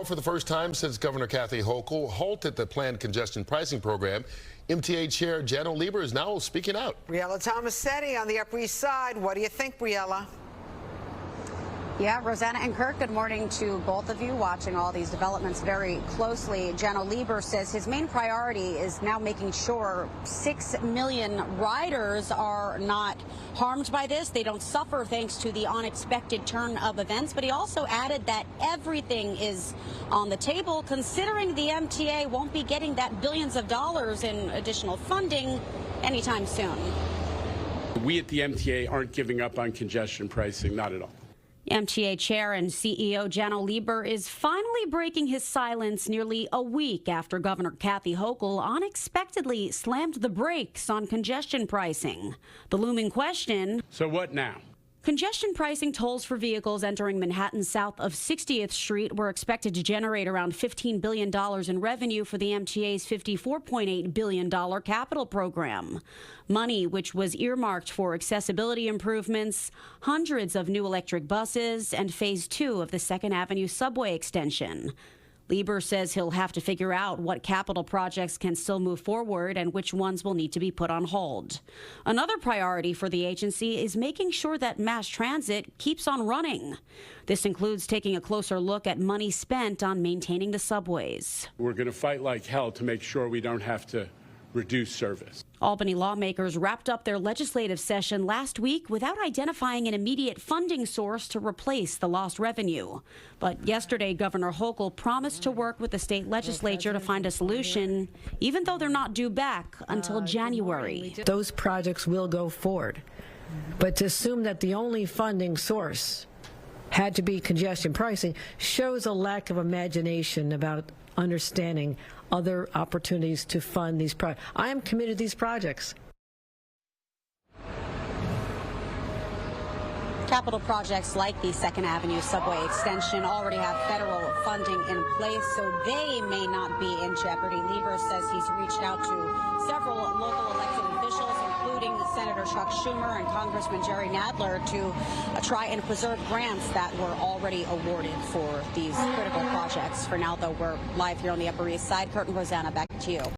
For the first time since Governor Kathy Hochul halted the planned congestion pricing program, MTA Chair Janno Lieber is now speaking out. Briella Tomassetti on the Upper East Side. What do you think, Briella? Yeah, Rosanna and Kurt, good morning to both of you watching all these developments very closely. Janno Lieber says his main priority is now making sure 6 million riders are not harmed by this. They don't suffer thanks to the unexpected turn of events. But he also added that everything is on the table, considering the MTA won't be getting that billions of dollars in additional funding anytime soon. We at the MTA aren't giving up on congestion pricing, not at all. MTA Chair and CEO Janno Lieber is finally breaking his silence nearly a week after Governor Kathy Hochul unexpectedly slammed the brakes on congestion pricing. The looming question: so what now? Congestion pricing tolls for vehicles entering Manhattan south of 60th Street were expected to generate around $15 billion in revenue for the MTA's $54.8 billion capital program. Money which was earmarked for accessibility improvements, hundreds of new electric buses, and Phase 2 of the 2nd Avenue subway extension. Lieber says he'll have to figure out what capital projects can still move forward and which ones will need to be put on hold. Another priority for the agency is making sure that mass transit keeps on running. This includes taking a closer look at money spent on maintaining the subways. We're going to fight like hell to make sure we don't have to reduce service. Albany lawmakers wrapped up their legislative session last week without identifying an immediate funding source to replace the lost revenue. But yesterday, Governor Hochul promised to work with the state legislature to find a solution, even though they're not due back until January. Those projects will go forward. But to assume that the only funding source had to be congestion pricing shows a lack of imagination about understanding other opportunities to fund these projects. I am committed to these projects. Capital projects like the 2nd Avenue subway extension already have federal funding in place, so they may not be in jeopardy. Lieber says he's reached out to several local elected officials, including Senator Chuck Schumer and Congressman Jerry Nadler, to try and preserve grants that were already awarded for these critical projects. For now, though, we're live here on the Upper East Side. Kurt and Rosanna, back to you.